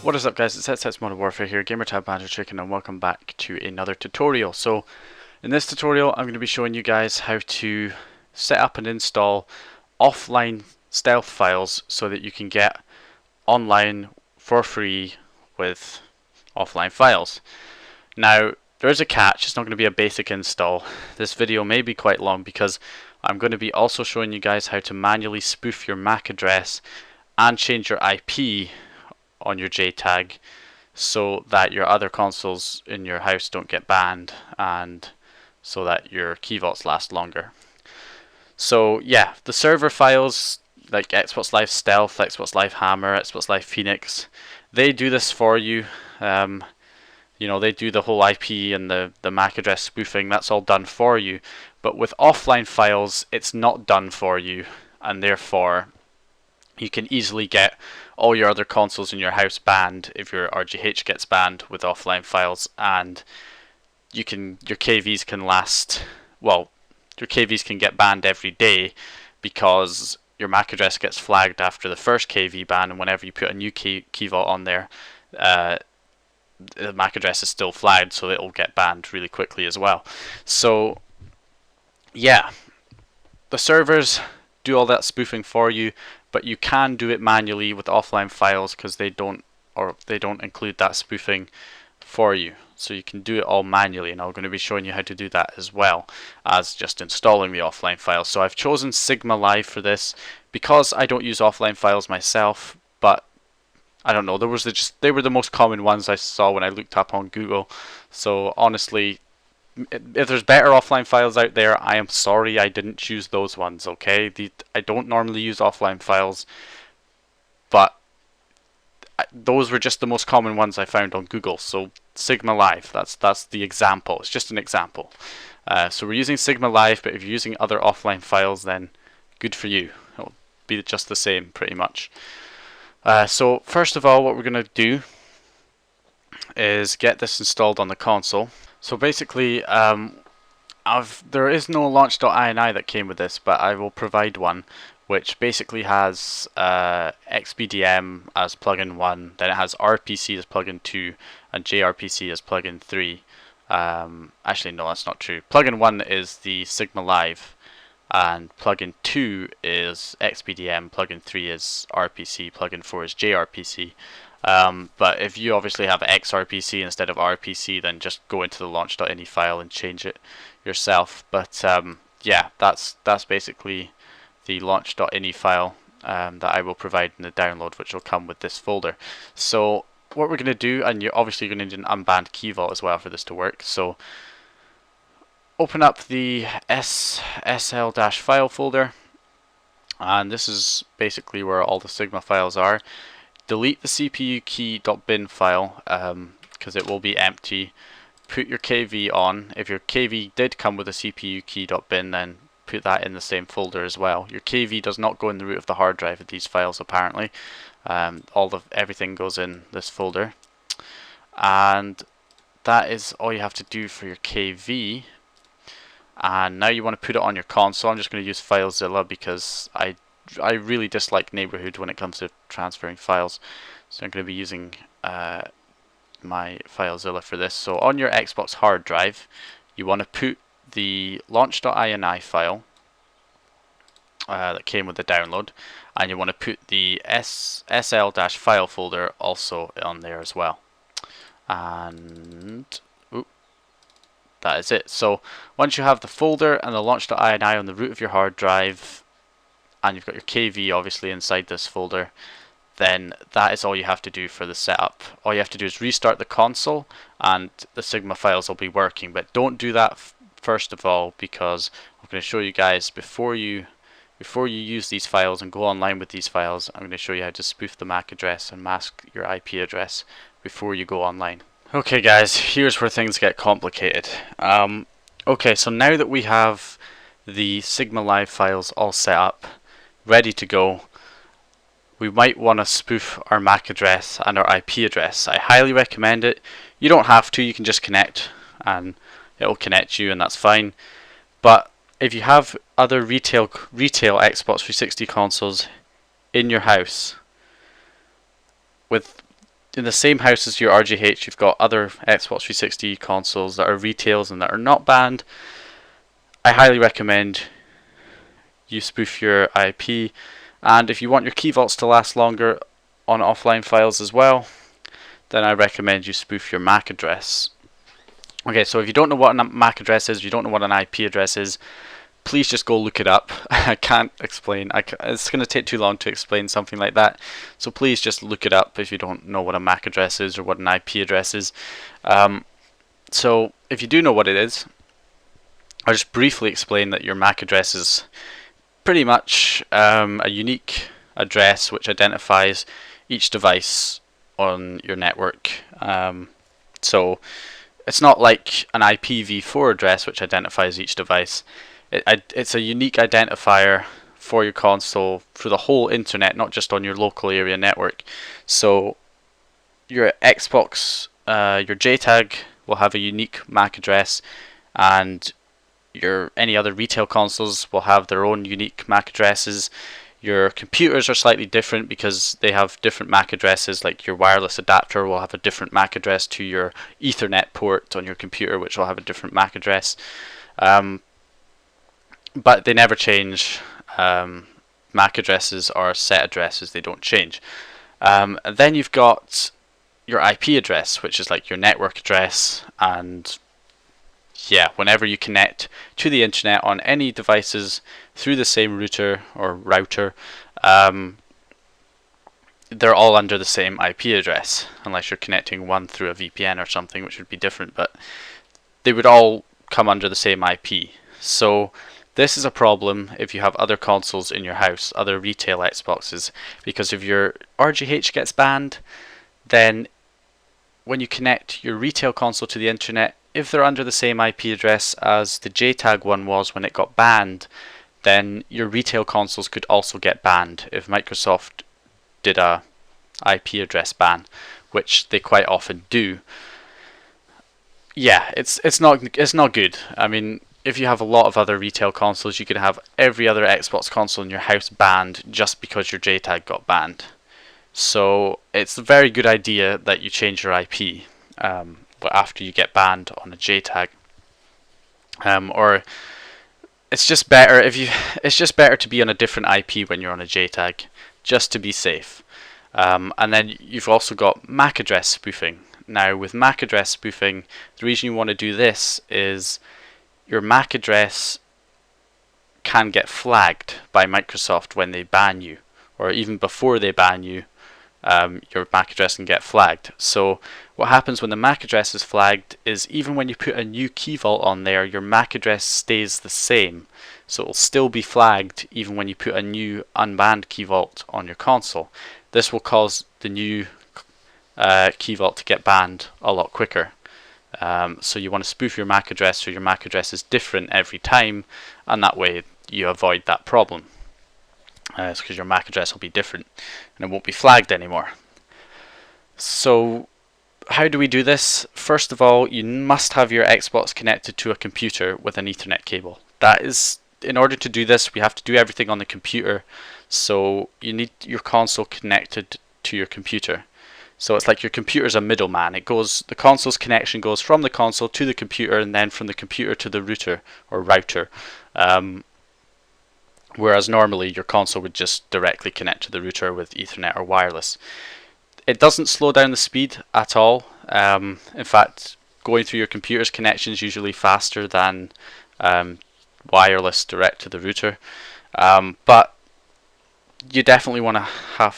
What is up, guys? It's XOSC Modern Warfare here, Gamertag Banjo Chicken, and welcome back to another tutorial. So in this tutorial I'm going to be showing you guys how to set up and install offline stealth files so that you can get online for free with offline files. Now there is a catch. It's not going to be a basic install. This video may be quite long because I'm going to be also showing you guys how to manually spoof your MAC address and change your IP on your Jtag so that your other consoles in your house don't get banned and so that your key vaults last longer. So yeah, the server files like Xbox Live Stealth, Xbox Live Hammer, Xbox Live Phoenix, they do this for you. You know, they do the whole IP and the MAC address spoofing. That's all done for you. But with offline files, it's not done for you, and therefore you can easily get all your other consoles in your house banned if your RGH gets banned with offline files, and your KVs can last, well, your KVs can get banned every day because your MAC address gets flagged after the first KV ban, and whenever you put a new key vault on there, the MAC address is still flagged, so it'll get banned really quickly as well. So yeah, the servers do all that spoofing for you, but you can do it manually with offline files because they don't include that spoofing for you. So you can do it all manually, and I'm going to be showing you how to do that as well as just installing the offline files. So I've chosen Sigma Live for this because I don't use offline files myself, but I don't know, they were the most common ones I saw when I looked up on Google. So honestly, if there's better offline files out there, I am sorry I didn't choose those ones, okay? I don't normally use offline files, but those were just the most common ones I found on Google. So Sigma Live, that's the example. It's just an example. So we're using Sigma Live, but if you're using other offline files, then good for you. It'll be just the same pretty much. So first of all, what we're going to do is get this installed on the console. So basically, there is no launch.ini that came with this, but I will provide one, which basically has XBDM as plugin 1, then it has RPC as plugin 2, and JRPC as plugin 3. Actually, no, that's not true. Plugin 1 is the Sigma Live, and plugin 2 is XBDM, plugin 3 is RPC, plugin 4 is JRPC. But if you obviously have XRPC instead of RPC, then just go into the launch.ini file and change it yourself. But yeah, that's basically the launch.ini file that I will provide in the download, which will come with this folder. So what we're going to do, and you're obviously going to need an unbanned key vault as well for this to work. So open up the SL-file folder, and this is basically where all the Sigma files are. Delete the CPU key.bin file because it will be empty. Put your KV on. If your KV did come with a CPU key.bin, then put that in the same folder as well. Your KV does not go in the root of the hard drive of these files apparently. Everything goes in this folder, and that is all you have to do for your KV. And now you want to put it on your console. I'm just going to use FileZilla because I really dislike Neighborhood when it comes to transferring files, so I'm going to be using my FileZilla for this. So on your Xbox hard drive, you want to put the launch.ini file that came with the download, and you want to put the SL-file folder also on there as well. And that is it. So once you have the folder and the launch.ini on the root of your hard drive, and you've got your KV obviously inside this folder, then that is all you have to do for the setup. All you have to do is restart the console and the Sigma files will be working. But don't do that first of all, because I'm going to show you guys before you use these files and go online with these files, I'm going to show you how to spoof the MAC address and mask your IP address before you go online. Okay guys, here's where things get complicated. Okay, so now that we have the Sigma Live files all set up, ready to go, we might want to spoof our MAC address and our IP address. I highly recommend it. You don't have to, you can just connect and it'll connect you, and that's fine. But if you have other retail Xbox 360 consoles in your house with in the same house as your RGH, you've got other Xbox 360 consoles that are retails and that are not banned. I highly recommend you spoof your IP, and if you want your key vaults to last longer on offline files as well, then I recommend you spoof your MAC address. Okay, so if you don't know what a MAC address is, you don't know what an IP address is, please just go look it up. I can't explain. It's going to take too long to explain something like that. So please just look it up if you don't know what a MAC address is or what an IP address is. So if you do know what it is, I'll just briefly explain that your MAC address is pretty much a unique address which identifies each device on your network. So it's not like an IPv4 address which identifies each device. It's a unique identifier for your console for the whole internet, not just on your local area network. So your Xbox, your Jtag will have a unique MAC address, and any other retail consoles will have their own unique MAC addresses. Your computers are slightly different because they have different MAC addresses, like your wireless adapter will have a different MAC address to your Ethernet port on your computer, which will have a different MAC address. But they never change. MAC addresses are set addresses, they don't change. And then you've got your IP address, which is like your network address, and yeah, whenever you connect to the internet on any devices through the same router or router, they're all under the same IP address, unless you're connecting one through a VPN or something, which would be different, but they would all come under the same IP. So this is a problem if you have other consoles in your house, other retail Xboxes, because if your RGH gets banned, then when you connect your retail console to the internet, if they're under the same IP address as the Jtag one was when it got banned, then your retail consoles could also get banned if Microsoft did a IP address ban, which they quite often do. Yeah, it's not good. I mean, if you have a lot of other retail consoles, you could have every other Xbox console in your house banned just because your Jtag got banned. So it's a very good idea that you change your IP after you get banned on a Jtag. Or it's just better to be on a different IP when you're on a Jtag, just to be safe. And then you've also got MAC address spoofing. Now with MAC address spoofing, the reason you want to do this is your MAC address can get flagged by Microsoft when they ban you, or even before they ban you, your MAC address can get flagged. So what happens when the MAC address is flagged is even when you put a new key vault on there, your MAC address stays the same. So it will still be flagged even when you put a new unbanned key vault on your console. This will cause the new key vault to get banned a lot quicker. So you want to spoof your MAC address so your MAC address is different every time, and that way you avoid that problem. It's because your MAC address will be different and it won't be flagged anymore. So how do we do this? First of all, you must have your Xbox connected to a computer with an Ethernet cable. In order to do this, we have to do everything on the computer. So you need your console connected to your computer. So it's like your computer's a middleman. The console's connection goes from the console to the computer, and then from the computer to the router or router. Whereas normally your console would just directly connect to the router with Ethernet or wireless. It doesn't slow down the speed at all. In fact, going through your computer's connection is usually faster than wireless direct to the router. But you definitely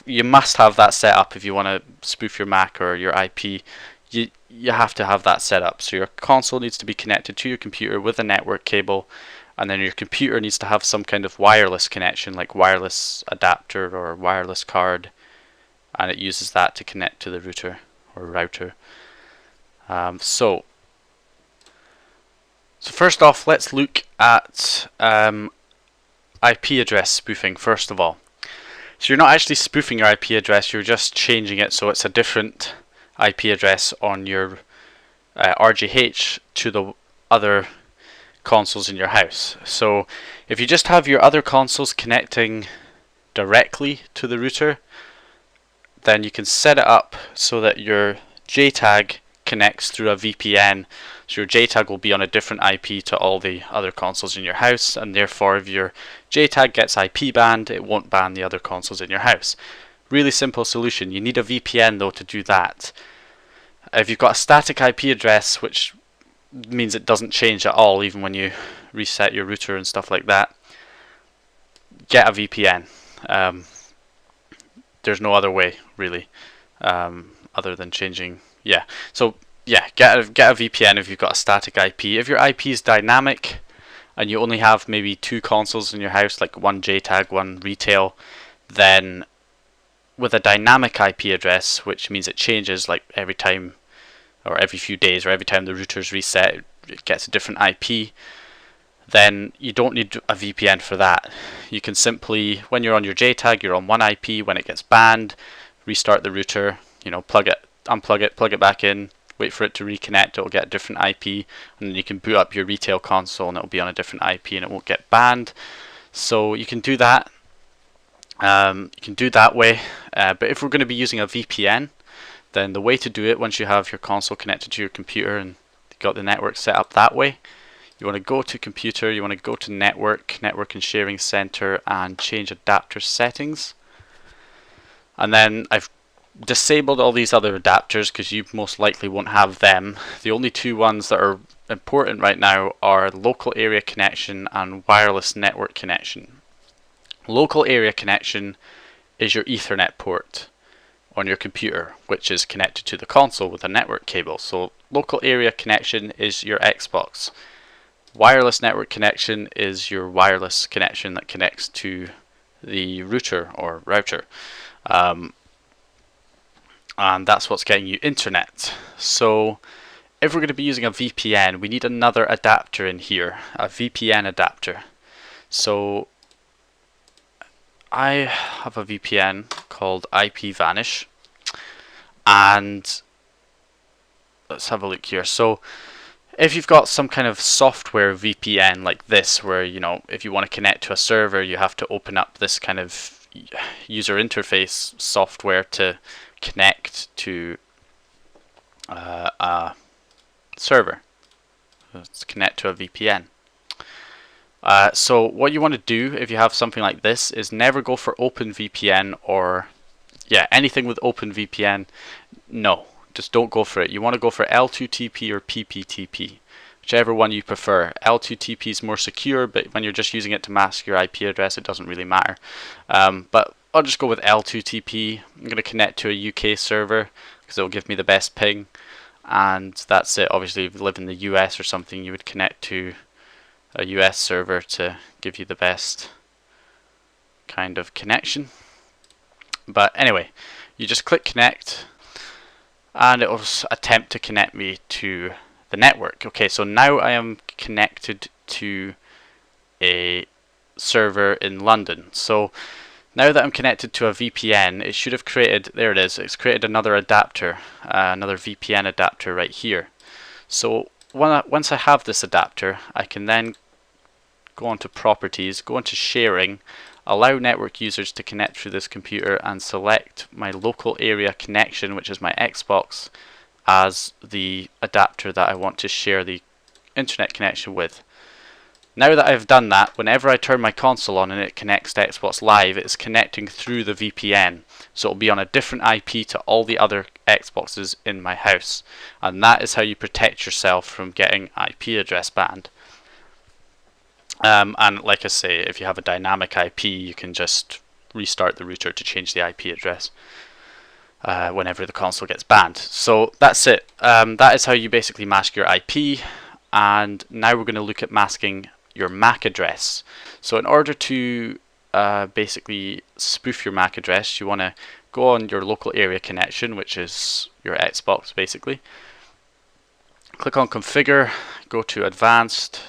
you must have that set up if you want to spoof your MAC or your IP. You have to have that set up. So your console needs to be connected to your computer with a network cable, and then your computer needs to have some kind of wireless connection, like wireless adapter or wireless card, and it uses that to connect to the router or router. So first off, let's look at IP address spoofing first of all. So you're not actually spoofing your IP address, you're just changing it so it's a different IP address on your RGH to the other consoles in your house. So if you just have your other consoles connecting directly to the router, then you can set it up so that your Jtag connects through a VPN. So your Jtag will be on a different IP to all the other consoles in your house, and therefore if your Jtag gets IP banned, it won't ban the other consoles in your house. Really simple solution. You need a VPN though to do that. If you've got a static IP address, which means it doesn't change at all even when you reset your router and stuff like that, get a VPN. There's no other way really, other than changing. So get a VPN if you've got a static IP. If your IP is dynamic and you only have maybe 2 consoles in your house, like one Jtag, one retail, then with a dynamic IP address, which means it changes like every time or every few days or every time the router's reset, it gets a different IP, then you don't need a VPN for that. You can simply, when you're on your Jtag, you're on one IP. When it gets banned, restart the router, plug it, unplug it, plug it back in, wait for it to reconnect, it'll get a different IP, and then you can boot up your retail console and it'll be on a different IP and it won't get banned. So you can do that. You can do that way, but if we're going to be using a VPN, then the way to do it, once you have your console connected to your computer and you've got the network set up that way, you want to go to computer, you want to go to network and sharing center, and change adapter settings. And then I've disabled all these other adapters because you most likely won't have them. The only 2 ones that are important right now are local area connection and wireless network connection. Local area connection is your Ethernet port on your computer, which is connected to the console with a network cable. So local area connection is your Xbox. Wireless network connection is your wireless connection that connects to the router or router. And that's what's getting you internet. So if we're going to be using a VPN, we need another adapter in here, a VPN adapter. So I have a VPN called IPVanish, and let's have a look here. So if you've got some kind of software VPN like this, where if you want to connect to a server, you have to open up this kind of user interface software to connect to a server. Let's connect to a VPN. So what you want to do if you have something like this is never go for OpenVPN or anything with OpenVPN. No, just don't go for it. You want to go for L2TP or PPTP, whichever one you prefer. L2TP is more secure, but when you're just using it to mask your IP address, it doesn't really matter. But I'll just go with L2TP. I'm going to connect to a UK server because it will give me the best ping, and that's it. Obviously, if you live in the US or something, you would connect to a US server to give you the best kind of connection. But anyway, you just click connect and it will attempt to connect me to the network. Okay, so now I am connected to a server in London. So now that I'm connected to a VPN, it should have created, there it is, it's created another adapter, another VPN adapter right here. So once I have this adapter, I can then go on to properties, go into sharing, allow network users to connect through this computer, and select my local area connection, which is my Xbox, as the adapter that I want to share the internet connection with. Now that I've done that, whenever I turn my console on and it connects to Xbox Live, it's connecting through the VPN. So it'll be on a different IP to all the other Xboxes in my house. And that is how you protect yourself from getting IP address banned. And like I say, if you have a dynamic IP, you can just restart the router to change the IP address whenever the console gets banned. So that's it. That is how you basically mask your IP. And now we're going to look at masking your MAC address. So in order to basically spoof your MAC address, you want to go on your local area connection, which is your Xbox basically. Click on configure, go to advanced,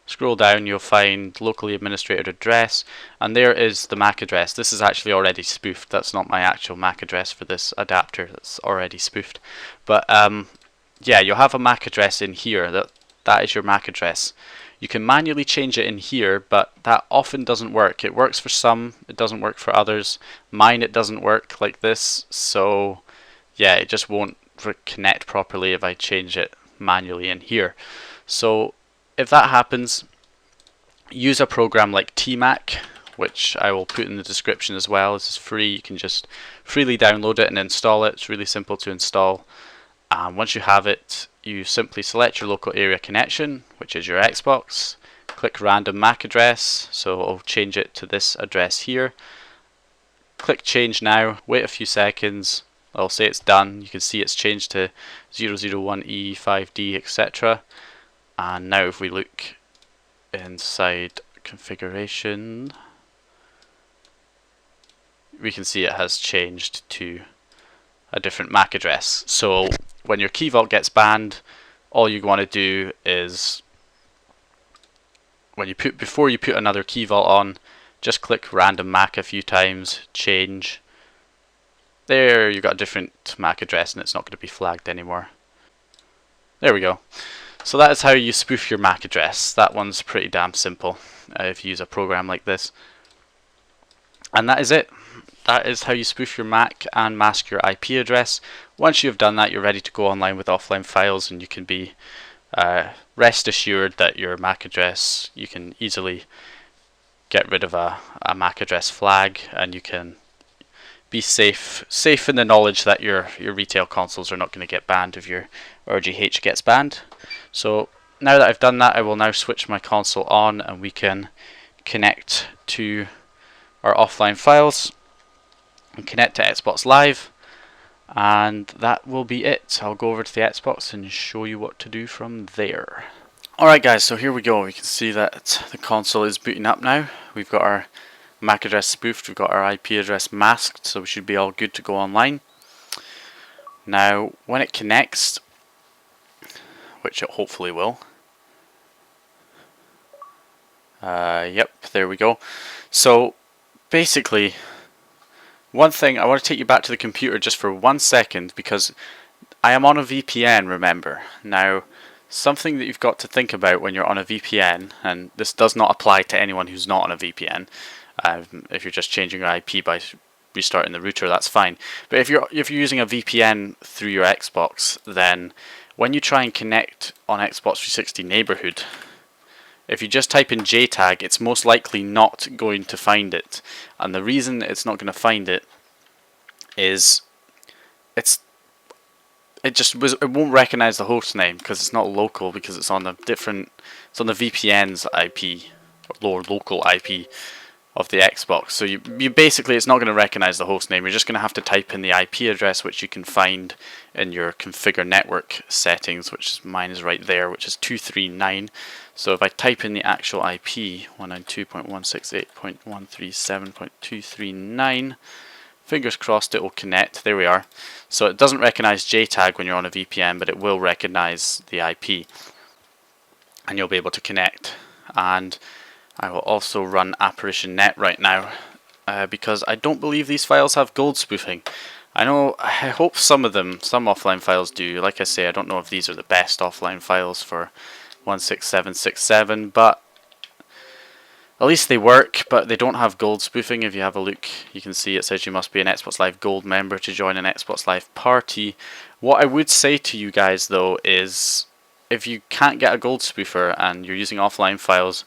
scroll down, you'll find locally administrated address, and there is the MAC address. This is actually already spoofed. That's not my actual MAC address for this adapter, that's already spoofed. But yeah, you'll have a MAC address in here that that is your MAC address. You can manually change it in here, but that often doesn't work. It works for some, it doesn't work for others. Mine, it doesn't work like this, so yeah, it just won't connect properly if I change it manually in here. So if that happens, use a program like TMAC, which I will put in the description as well. This is free. You can just freely download it and install it. It's really simple to install. Once you have it, you simply select your local area connection, which is your Xbox. Click random MAC address, so I'll change it to this address here. Click change now, wait a few seconds. I'll say it's done. You can see it's changed to 001E, 5D, etc. And now if we look inside configuration, we can see it has changed to a different MAC address. So when your key vault gets banned, all you want to do is before you put another key vault on, just click random MAC a few times, change. There, you got a different MAC address and it's not going to be flagged anymore. There we go. So that is how you spoof your MAC address. That one's pretty damn simple if you use a program like this. And that is it. That is how you spoof your MAC and mask your IP address. Once you've done that, you're ready to go online with offline files, and you can be rest assured that your MAC address, you can easily get rid of a MAC address flag, and you can be safe in the knowledge that your retail consoles are not going to get banned if your RGH gets banned. So now that I've done that, I will now switch my console on and we can connect to our offline files and connect to Xbox Live, and that will be it. I'll go over to the Xbox and show you what to do from there. Alright guys, so here we go. We can see that the console is booting up now. We've got our MAC address spoofed, we've got our IP address masked, so we should be all good to go online. Now when it connects, which it hopefully will, yep, there we go. So basically, one thing, I want to take you back to the computer just for 1 second, because I am on a VPN, remember. Now, something that you've got to think about when you're on a VPN, and this does not apply to anyone who's not on a VPN, if you're just changing your IP by restarting the router, that's fine. But if you're using a VPN through your Xbox, then when you try and connect on Xbox 360 Neighborhood, if you just type in Jtag, it's most likely not going to find it. And the reason it's not going to find it is it won't recognize the host name because it's not local, because it's on the VPN's IP, or local IP of the Xbox. So you basically, it's not going to recognize the host name. You're just going to have to type in the IP address, which you can find in your configure network settings, which mine is right there, which is 239. So if I type in the actual IP, 192.168.137.239, fingers crossed it will connect. There we are. So it doesn't recognize Jtag when you're on a VPN, but it will recognize the IP, and you'll be able to connect. And I will also run Apparition Net right now, because I don't believe these files have gold spoofing. I hope some offline files do. Like I say, I don't know if these are the best offline files for 16767, but at least they work. But they don't have gold spoofing. If you have a look, you can see it says you must be an Xbox Live Gold member to join an Xbox Live party. What I would say to you guys though is, if you can't get a gold spoofer and you're using offline files,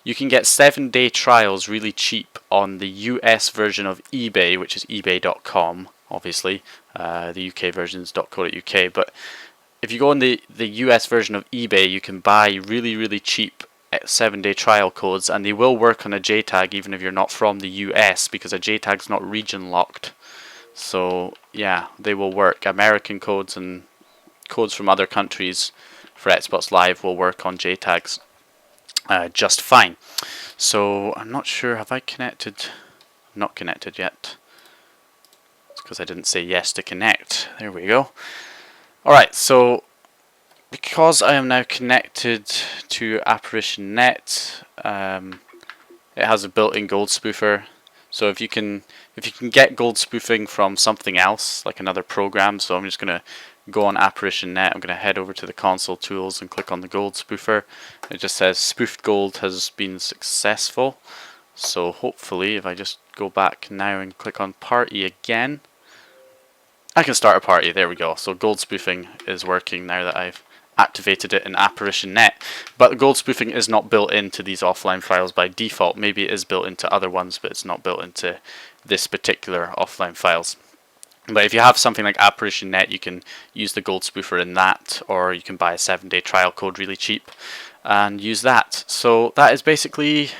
you can get 7-day trials really cheap on the US version of eBay, which is ebay.com, obviously. The UK version is .co.uk. But if you go on the US version of eBay, you can buy really, really cheap 7-day trial codes, and they will work on a JTAG even if you're not from the US, because a JTAG's not region locked. So yeah, they will work. American codes and codes from other countries for Xbox Live will work on JTAGs just fine. So I'm not sure, have I connected? Not connected yet. It's because I didn't say yes to connect. There we go. Alright, so because I am now connected to Apparition Net, it has a built-in gold spoofer. So if you can get gold spoofing from something else, like another program, so I'm just going to go on Apparition Net, I'm going to head over to the console tools and click on the gold spoofer. It just says spoofed gold has been successful. So hopefully if I just go back now and click on party again, I can start a party. There we go. So gold spoofing is working now that I've activated it in Apparition Net. But the gold spoofing is not built into these offline files by default. Maybe it is built into other ones, but it's not built into this particular offline files. But if you have something like Apparition Net, you can use the gold spoofer in that, or you can buy a 7-day trial code really cheap and use that. So that is basically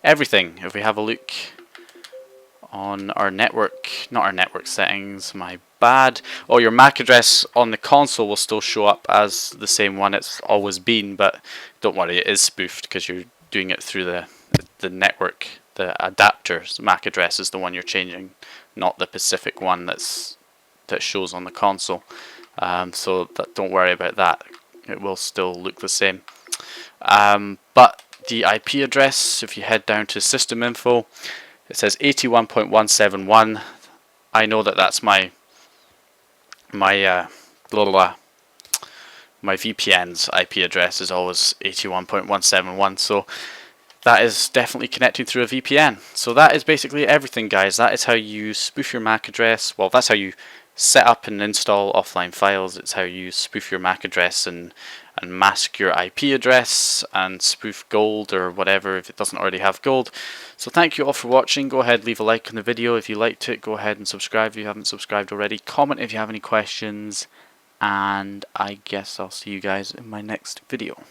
everything. If we have a look on our network, not our network settings, my bad. Oh, your MAC address on the console will still show up as the same one it's always been, but don't worry, it is spoofed because you're doing it through the network. The adapter's MAC address is the one you're changing, not the specific one that shows on the console. So don't worry about that. It will still look the same. But the IP address, if you head down to system info, it says 81.171. I know that that's my VPN's IP address is always 81.171. So that is definitely connecting through a VPN. So that is basically everything, guys. That is how you spoof your MAC address. Well, that's how you set up and install offline files. It's how you spoof your MAC address and mask your IP address and spoof gold or whatever if it doesn't already have gold. So thank you all for watching. Go ahead, leave a like on the video if you liked it. Go ahead and subscribe if you haven't subscribed already. Comment if you have any questions, and I guess I'll see you guys in my next video.